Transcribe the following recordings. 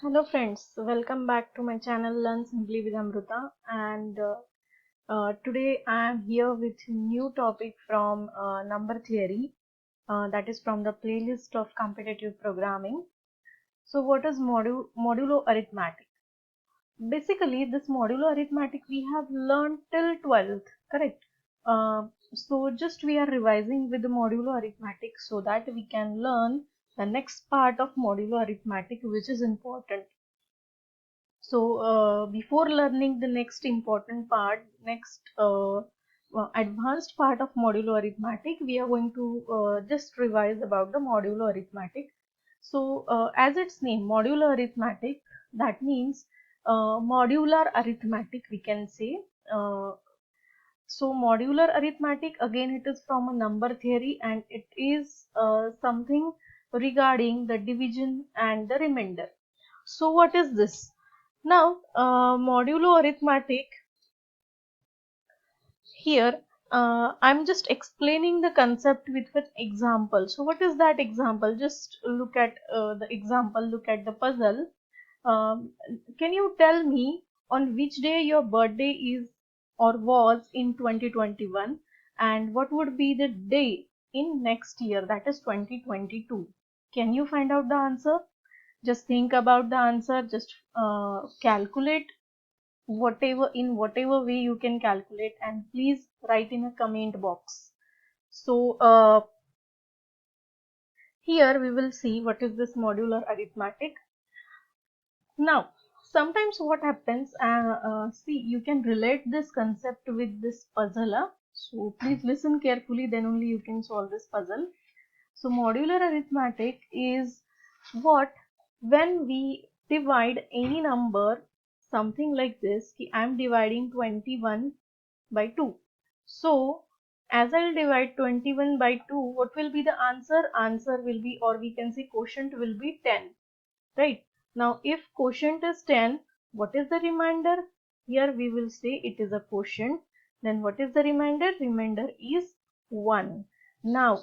Hello friends, welcome back to my channel Learn Simply with Amruta, and today I am here with new topic from number theory, that is from the playlist of competitive programming. So what is modulo arithmetic? Basically this modulo arithmetic we have learned till 12th, correct? So just we are revising with the modulo arithmetic so that we can learn the next part of modulo arithmetic, which is important. So before learning the next important part, advanced part of modulo arithmetic, we are going to just revise about the modulo arithmetic. So as its name, modulo arithmetic, that means modular arithmetic, we can say. Uh, so modular arithmetic, again it is from a number theory, and it is something regarding the division and the remainder. So what is this? Now, modulo arithmetic, here I'm just explaining the concept with an example. So what is that example? Just look at the example, look at the puzzle. Um, can you tell me on which day your birthday is or was in 2021, and what would be the day in next year, that is 2022? Can you find out the answer? Just think about the answer, just calculate whatever way you can calculate, and please write in a comment box. So here we will see what is this modular arithmetic. Now sometimes what happens, see, you can relate this concept with this puzzle, so please listen carefully, then only you can solve this puzzle. So modular arithmetic is what, when we divide any number, something like this, I'm dividing 21 by 2. So as I'll divide 21 by 2, what will be the answer? Answer will be, or we can say quotient will be 10, right? Now if quotient is 10, what is the remainder? Here we will say it is a quotient. Then what is the remainder? Remainder is 1. Now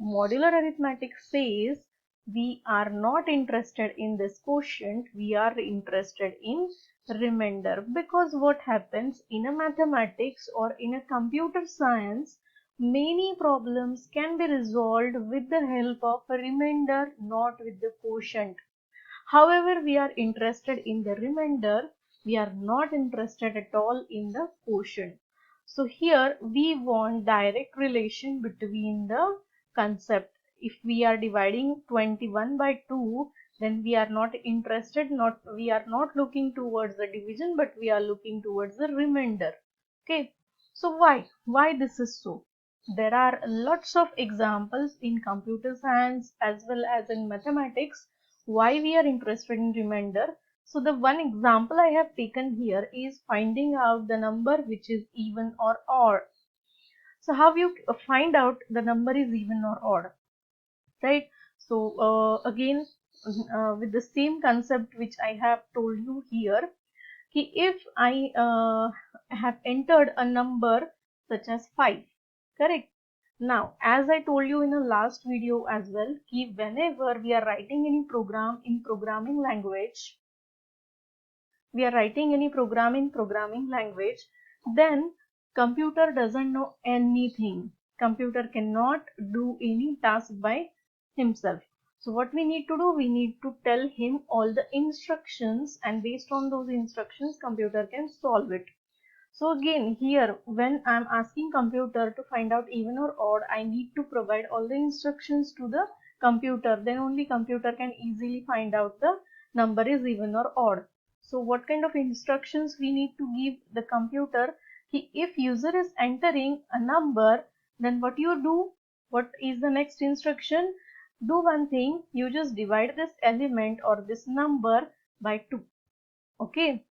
modular arithmetic says we are not interested in this quotient, we are interested in remainder, because what happens in a mathematics or in a computer science, many problems can be resolved with the help of a remainder, not with the quotient. However, we are interested in the remainder, we are not interested at all in the quotient. So here we want direct relation between the concept. If we are dividing 21 by 2, then we are not interested, we are not looking towards the division, but we are looking towards the remainder. Okay. So why this is so? There are lots of examples in computer science as well as in mathematics why we are interested in remainder. So the one example I have taken here is finding out the number which is even or odd. So how you find out the number is even or odd, right? So again, with the same concept which I have told you here, if I have entered a number such as 5, correct? Now, as I told you in the last video as well, whenever we are writing any program in programming language, then computer doesn't know anything. Computer cannot do any task by himself. So what we need to do, we need to tell him all the instructions, and based on those instructions computer can solve it. So again, here when I'm asking computer to find out even or odd, I need to provide all the instructions to the computer. Then only computer can easily find out the number is even or odd. So what kind of instructions we need to give the computer? If user is entering a number, then what you do? What is the next instruction? Do one thing, you just divide this element or this number by 2. Okay,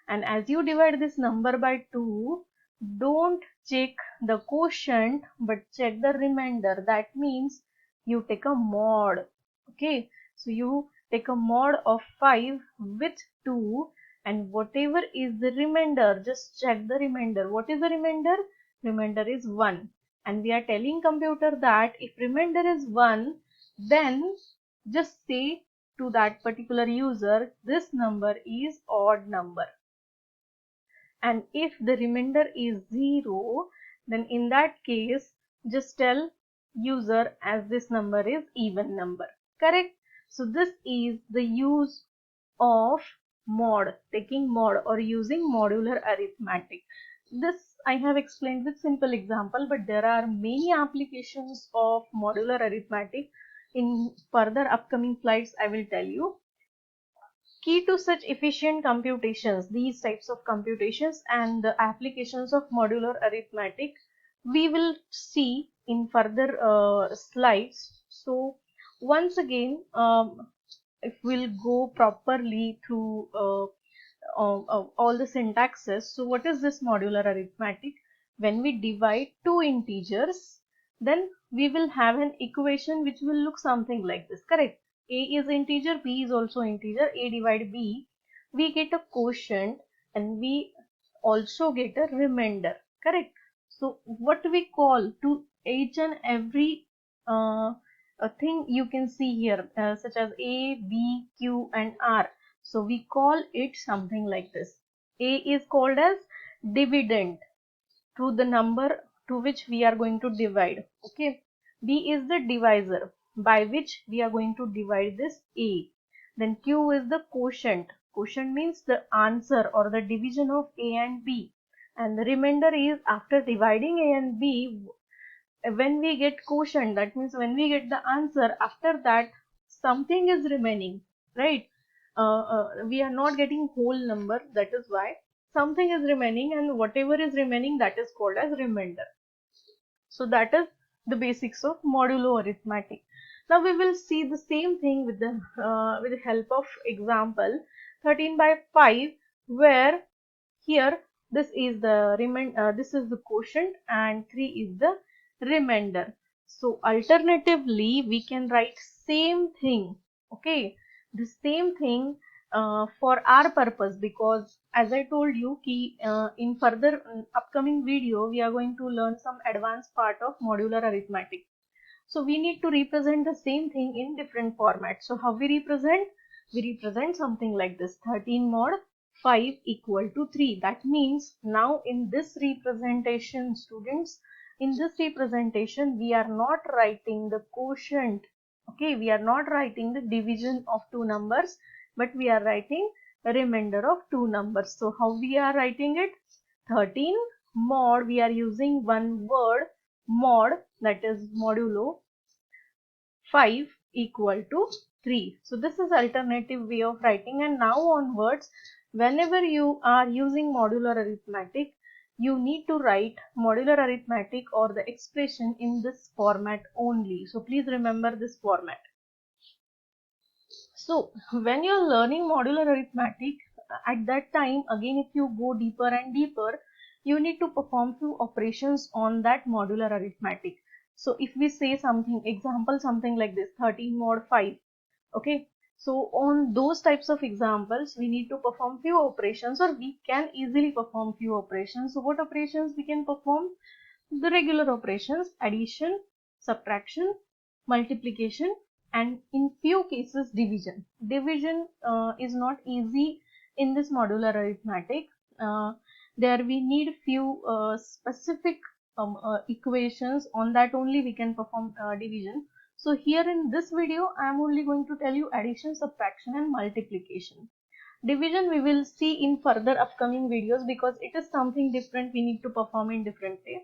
and as you divide this number by 2, don't check the quotient but check the remainder. That means you take a mod. Okay, so you take a mod of 5 with 2, and whatever is the remainder, just check the remainder. What is the remainder? Remainder is 1, and we are telling computer that if remainder is 1, then just say to that particular user this number is odd number, and if the remainder is 0, then in that case just tell user as this number is even number. Correct? So this is the use of mod, taking mod or using modular arithmetic. This I have explained with simple example, but there are many applications of modular arithmetic. In further upcoming slides I will tell you. Key to such efficient computations, these types of computations and the applications of modular arithmetic, we will see in further slides. So once again, if we'll go properly through all the syntaxes. So what is this modular arithmetic? When we divide two integers, then we will have an equation which will look something like this. Correct? A is integer, B is also integer. A divide B, we get a quotient and we also get a remainder. Correct? So what we call to each and every a thing you can see here, such as A, B, Q and R. So we call it something like this. A is called as dividend to the number to which we are going to divide. Okay. B is the divisor by which we are going to divide this A. Then Q is the quotient. Quotient means the answer or the division of A and B. And the remainder is after dividing A and B, when we get quotient, that means when we get the answer, after that something is remaining, right? We are not getting whole number, that is why something is remaining, and whatever is remaining, that is called as remainder. So that is the basics of modulo arithmetic. Now we will see the same thing with the help of example 13 by 5, where here this is the quotient and 3 is the remainder. So alternatively we can write same thing, okay, the same thing for our purpose, because as I told you in further upcoming video we are going to learn some advanced part of modular arithmetic. So we need to represent the same thing in different formats. So how we represent? We represent something like this: 13 mod 5 equal to 3. That means now in this representation, students, in this representation we are not writing the quotient, okay, we are not writing the division of two numbers, but we are writing a remainder of two numbers. So how we are writing it? 13 mod, we are using one word mod, that is modulo 5 equal to 3. So this is alternative way of writing, and now onwards whenever you are using modular arithmetic, you need to write modular arithmetic or the expression in this format only. So please remember this format. So when you are learning modular arithmetic, at that time again, if you go deeper and deeper, you need to perform few operations on that modular arithmetic. So if we say something, example something like this, 13 mod 5, okay, so on those types of examples we need to perform few operations, or we can easily perform few operations. So what operations we can perform? The regular operations: addition, subtraction, multiplication, and in few cases division. Division is not easy in this modular arithmetic. There we need few specific equations, on that only we can perform division. So here in this video I am only going to tell you addition, subtraction and multiplication. Division we will see in further upcoming videos, because it is something different, we need to perform in different way.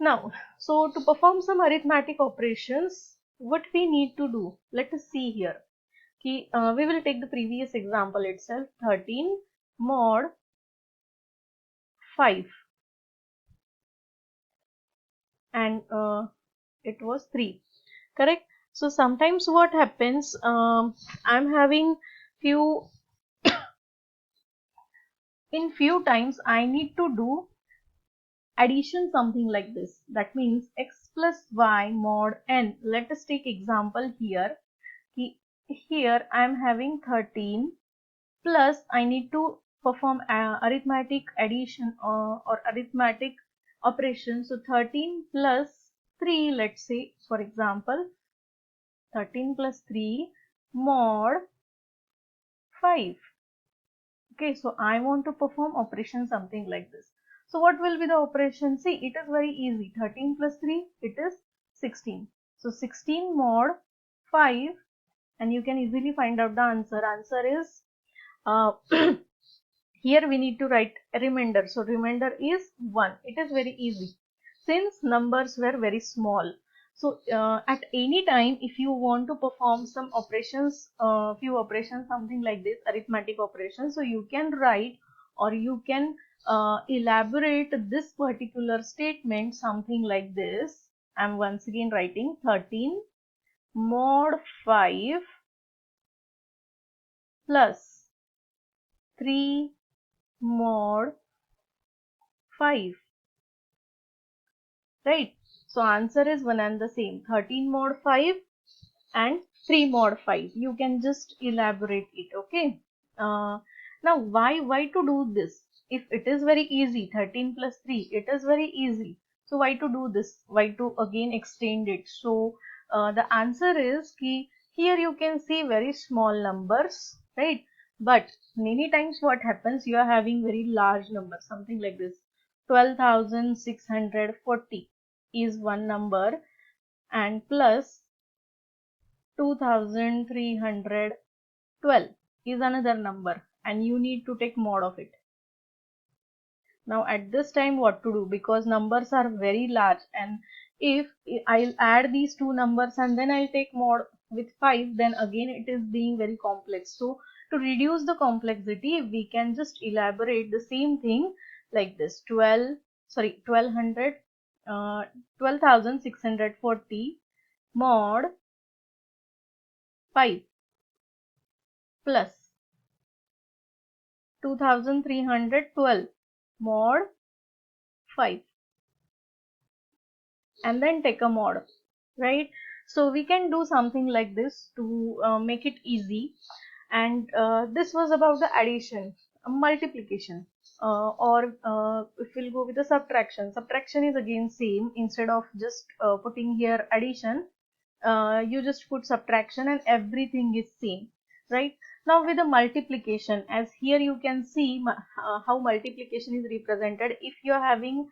Now, so to perform some arithmetic operations, what we need to do, let us see here. We will take the previous example itself, 13 mod 5, and it was 3, correct? So sometimes what happens, I'm having few in few times I need to do addition something like this. That means x plus y mod n. Let us take example here. Here I am having 13 plus I need to perform arithmetic addition or arithmetic operation. So 13 plus 3, let's say for example 13 plus 3, mod 5. Okay, so I want to perform operation something like this. So what will be the operation? See, it is very easy. 13 plus 3, it is 16. So 16 mod 5, and you can easily find out the answer. Answer is, uh, here we need to write a remainder. So remainder is 1. It is very easy since numbers were very small. So at any time, if you want to perform some operations, few operations, something like this, arithmetic operations, so you can write or you can elaborate this particular statement something like this. I'm once again writing 13 mod 5 plus 3 mod 5, right? So answer is one and the same, 13 mod 5 and 3 mod 5. You can just elaborate it. Okay, now why to do this? If it is very easy, 13 plus 3, it is very easy. So why to do this? Why to again extend it? So the answer is ki here you can see very small numbers, right? But many times what happens, you are having very large numbers, something like this. 12,640 is one number, and plus 2312 is another number, and you need to take mod of it. Now at this time what to do, because numbers are very large, and if I'll add these two numbers and then I'll take mod with 5, then again it is being very complex. So to reduce the complexity, we can just elaborate the same thing like this. 12,640 mod 5 plus 2312 mod 5, and then take a mod, right? So we can do something like this to make it easy. And this was about the addition, multiplication, or if we'll go with the subtraction is again same. Instead of just putting here addition, you just put subtraction and everything is same, right? Now with the multiplication, as here you can see how multiplication is represented. If you are having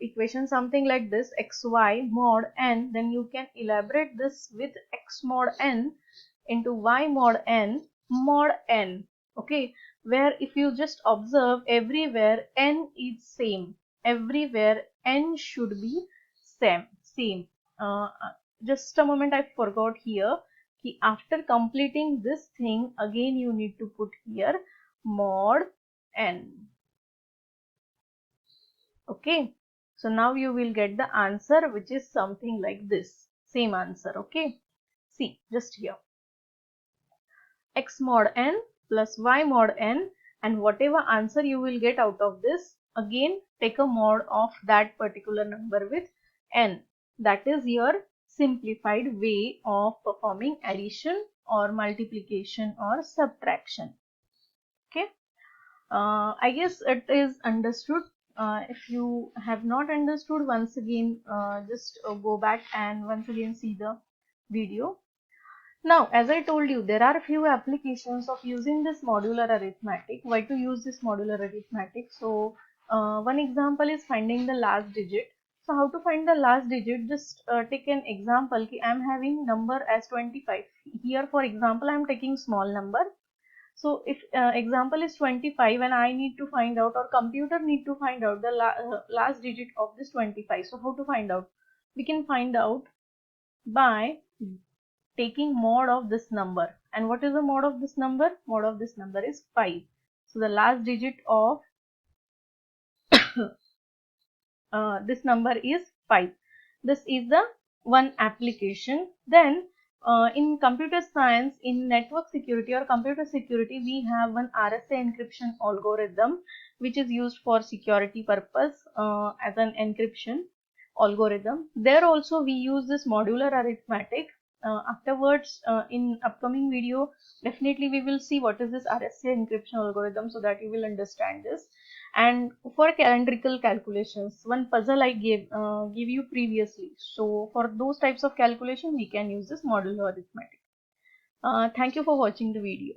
equation something like this, xy mod n, then you can elaborate this with x mod n into y mod n. Okay, where if you just observe, everywhere n is same, everywhere n should be same. Just a moment, I forgot here कि after completing this thing, again you need to put here mod n. Okay, so now you will get the answer, which is something like this, same answer. Okay, see just here, x mod n plus y mod n, and whatever answer you will get out of this, again take a mod of that particular number with n. That is your simplified way of performing addition or multiplication or subtraction. Okay, I guess it is understood. If you have not understood, once again just go back and once again see the video. Now, as I told you, there are a few applications of using this modular arithmetic. Why to use this modular arithmetic? So, one example is finding the last digit. So, how to find the last digit? Just take an example. I am having number as 25. Here, for example, I am taking small number. So, if example is 25 and I need to find out, or computer need to find out the last digit of this 25. So, how to find out? We can find out by taking mod of this number. And what is the mod of this number? Mod of this number is 5. So the last digit of this number is 5. This is the one application. Then in computer science, in network security or computer security, we have one RSA encryption algorithm which is used for security purpose as an encryption algorithm. There also we use this modular arithmetic. Afterwards, in upcoming video, definitely we will see what is this RSA encryption algorithm, so that you will understand this. And for calendrical calculations, one puzzle I give you previously. So for those types of calculation, we can use this modular arithmetic. Thank you for watching the video.